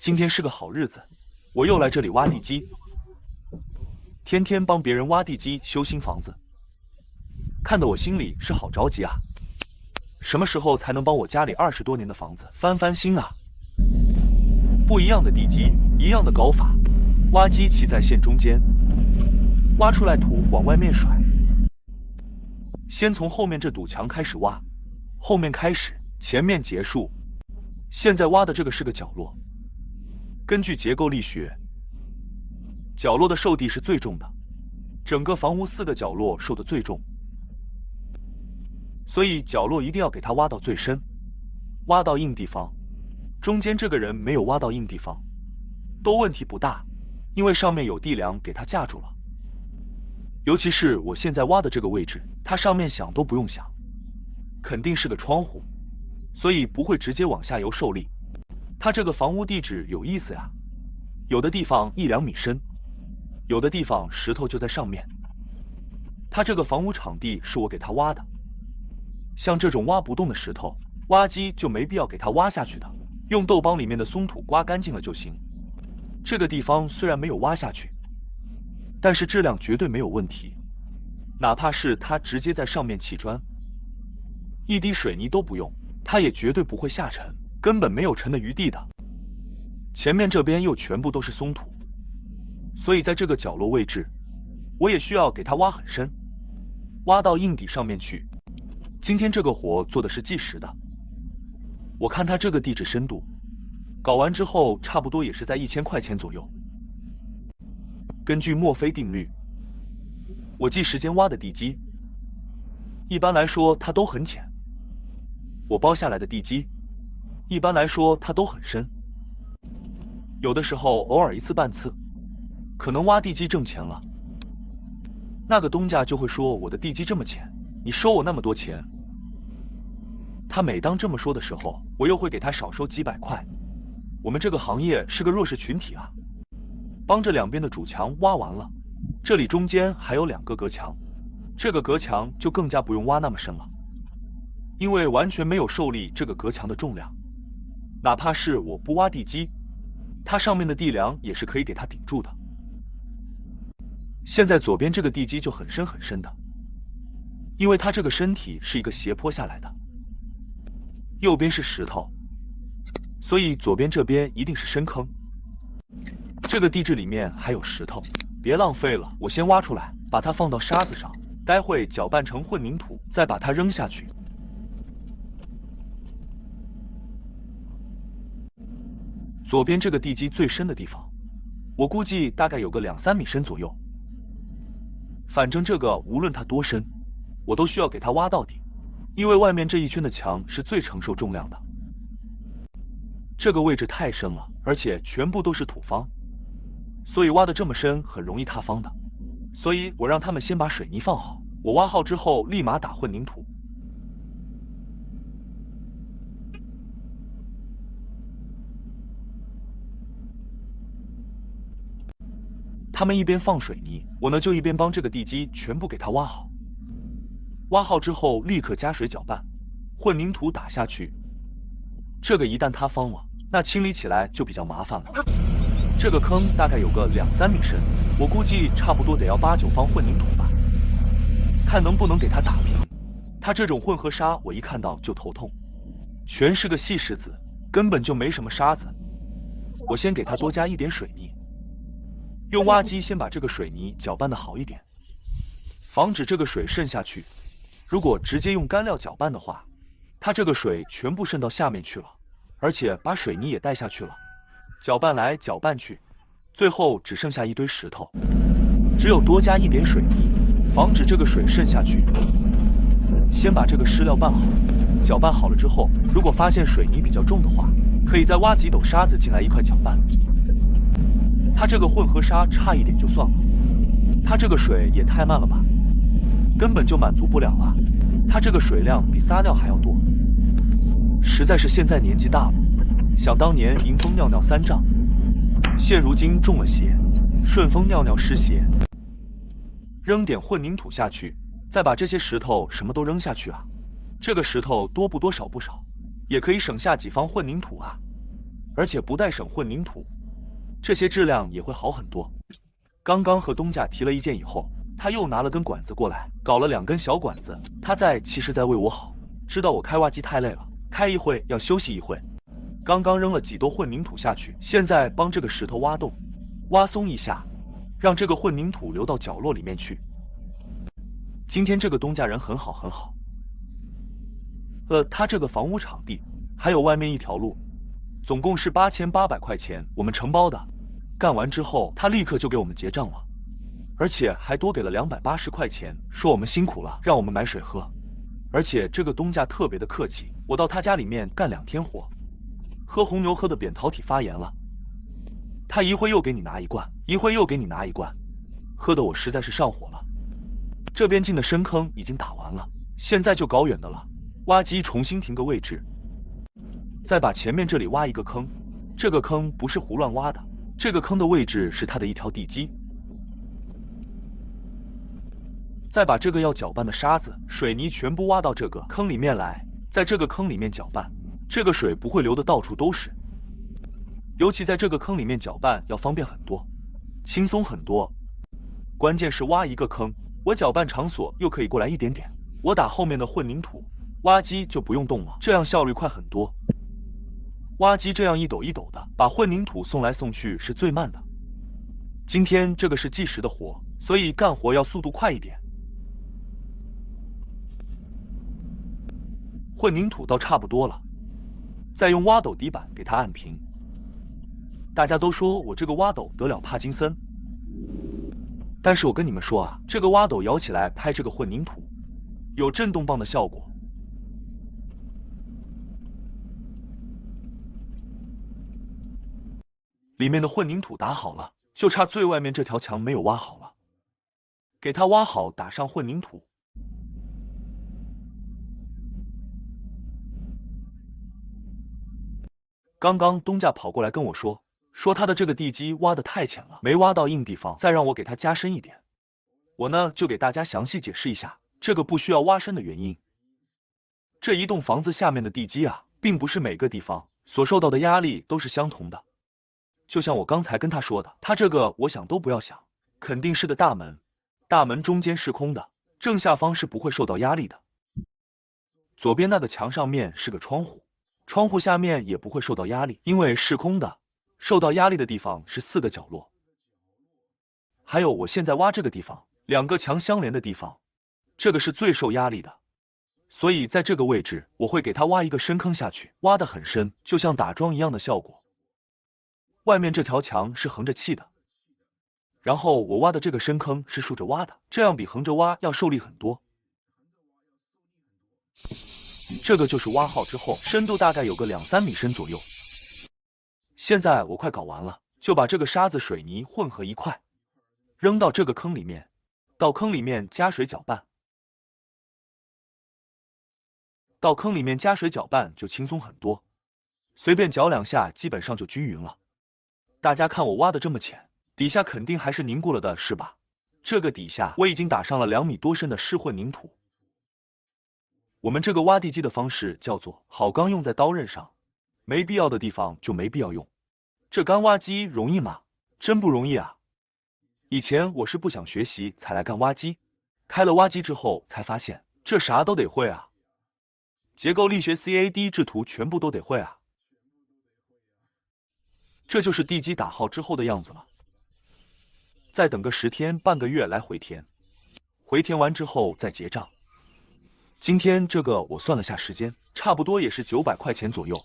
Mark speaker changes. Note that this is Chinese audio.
Speaker 1: 今天是个好日子，我又来这里挖地基，天天帮别人挖地基修新房子，看得我心里是好着急啊！什么时候才能帮我家里20多年的房子翻翻新啊？不一样的地基，一样的搞法，挖机骑在线中间，挖出来土往外面甩。先从后面这堵墙开始挖，后面开始，前面结束。现在挖的这个是个角落。根据结构力学，角落的受地是最重的，整个房屋4个角落受的最重，所以角落一定要给它挖到最深，挖到硬地方。中间这个人没有挖到硬地方，都问题不大，因为上面有地梁给它架住了。尤其是我现在挖的这个位置，它上面想都不用想，肯定是个窗户，所以不会直接往下游受力。它这个房屋地质有意思呀，有的地方1-2米深，有的地方石头就在上面。它这个房屋场地是我给它挖的，像这种挖不动的石头，挖机就没必要给它挖下去的，用豆帮里面的松土刮干净了就行。这个地方虽然没有挖下去，但是质量绝对没有问题，哪怕是它直接在上面砌砖，一滴水泥都不用，它也绝对不会下沉，根本没有沉的余地的。前面这边又全部都是松土，所以在这个角落位置，我也需要给它挖很深，挖到硬底上面去。今天这个活做的是计时的，我看它这个地质深度，搞完之后差不多也是在1000块钱左右。根据墨菲定律，我计时间挖的地基，一般来说它都很浅。我包下来的地基，一般来说它都很深。有的时候偶尔1次半次，可能挖地基挣钱了，那个东家就会说我的地基这么浅，你收我那么多钱。他每当这么说的时候，我又会给他少收几百块。我们这个行业是个弱势群体啊。帮着两边的主墙挖完了，这里中间还有2个隔墙，这个隔墙就更加不用挖那么深了，因为完全没有受力这个隔墙的重量，哪怕是我不挖地基，它上面的地梁也是可以给它顶住的。现在左边这个地基就很深很深的，因为它这个身体是一个斜坡下来的，右边是石头，所以左边这边一定是深坑。这个地质里面还有石头，别浪费了，我先挖出来，把它放到沙子上，待会搅拌成混凝土，再把它扔下去。左边这个地基最深的地方，我估计大概有个2-3米深左右。反正这个无论它多深，我都需要给它挖到底，因为外面这一圈的墙是最承受重量的。这个位置太深了，而且全部都是土方，所以挖得这么深很容易塌方的。所以我让他们先把水泥放好，我挖好之后立马打混凝土。他们一边放水泥，我呢就一边帮这个地基全部给它挖好。挖好之后立刻加水搅拌，混凝土打下去。这个一旦塌方了，那清理起来就比较麻烦了。这个坑大概有个2-3米深，我估计差不多得要8-9方混凝土吧，看能不能给它打平。它这种混合沙我一看到就头痛，全是个细石子，根本就没什么沙子。我先给它多加一点水泥，用挖机先把这个水泥搅拌的好一点，防止这个水渗下去。如果直接用干料搅拌的话，它这个水全部渗到下面去了，而且把水泥也带下去了。搅拌来搅拌去，最后只剩下一堆石头。只有多加一点水泥，防止这个水渗下去。先把这个湿料拌好，搅拌好了之后，如果发现水泥比较重的话，可以再挖几斗沙子进来一块搅拌。它这个混合沙差一点就算了，它这个水也太慢了吧，根本就满足不了啊！它这个水量比撒尿还要多，实在是现在年纪大了，想当年迎风尿尿3丈，现如今中了邪，顺风尿尿湿邪。扔点混凝土下去，再把这些石头什么都扔下去啊！这个石头多不多少不少，也可以省下几方混凝土啊！而且不带省混凝土，这些质量也会好很多。刚刚和东家提了意见以后，他又拿了根管子过来，搞了2根小管子。他其实在为我好，知道我开挖机太累了，开一会要休息一会。刚刚扔了几兜混凝土下去，现在帮这个石头挖洞，挖松一下，让这个混凝土流到角落里面去。今天这个东家人很好很好。他这个房屋场地还有外面一条路，总共是8800块钱，我们承包的。干完之后，他立刻就给我们结账了，而且还多给了280块钱，说我们辛苦了，让我们买水喝。而且这个东家特别的客气，我到他家里面干2天活，喝红牛喝的扁桃体发炎了。他一会又给你拿一罐，一会又给你拿一罐，喝的我实在是上火了。这边进的深坑已经打完了，现在就搞远的了。挖机重新停个位置，再把前面这里挖一个坑。这个坑不是胡乱挖的，这个坑的位置是它的一条地基。再把这个要搅拌的沙子、水泥全部挖到这个坑里面来，在这个坑里面搅拌，这个水不会流得到处都是。尤其在这个坑里面搅拌要方便很多，轻松很多。关键是挖一个坑，我搅拌场所又可以过来一点点，我打后面的混凝土。挖机就不用动了，这样效率快很多。挖机这样一斗一斗的把混凝土送来送去是最慢的。今天这个是计时的活，所以干活要速度快一点。混凝土倒差不多了，再用挖斗底板给它按平。大家都说我这个挖斗得了帕金森，但是我跟你们说啊，这个挖斗摇起来拍这个混凝土，有震动棒的效果。里面的混凝土打好了，就差最外面这条墙没有挖好了，给它挖好，打上混凝土。刚刚东家跑过来跟我说他的这个地基挖得太浅了，没挖到硬地方，再让我给他加深一点。我呢就给大家详细解释一下这个不需要挖深的原因。这一栋房子下面的地基啊，并不是每个地方所受到的压力都是相同的。就像我刚才跟他说的，他这个我想都不要想，肯定是个大门，大门中间是空的，正下方是不会受到压力的。左边那个墙上面是个窗户，窗户下面也不会受到压力，因为是空的。受到压力的地方是4个角落，还有我现在挖这个地方，2个墙相连的地方，这个是最受压力的。所以在这个位置，我会给它挖一个深坑下去，挖得很深，就像打桩一样的效果。外面这条墙是横着砌的，然后我挖的这个深坑是竖着挖的，这样比横着挖要受力很多。这个就是挖好之后，深度大概有个2-3米深左右。现在我快搞完了，就把这个沙子、水泥混合一块，扔到这个坑里面，到坑里面加水搅拌。到坑里面加水搅拌就轻松很多，随便搅2下，基本上就均匀了。大家看我挖的这么浅，底下肯定还是凝固了的，是吧？这个底下我已经打上了2米多深的湿混凝土。我们这个挖地基的方式叫做好钢用在刀刃上，没必要的地方就没必要用。这干挖机容易吗？真不容易啊！以前我是不想学习才来干挖机，开了挖机之后才发现这啥都得会啊，结构力学、CAD 制图全部都得会啊。这就是地基打好之后的样子了。再等个10天半个月来回填，回填完之后再结账。今天这个我算了下时间，差不多也是900块钱左右。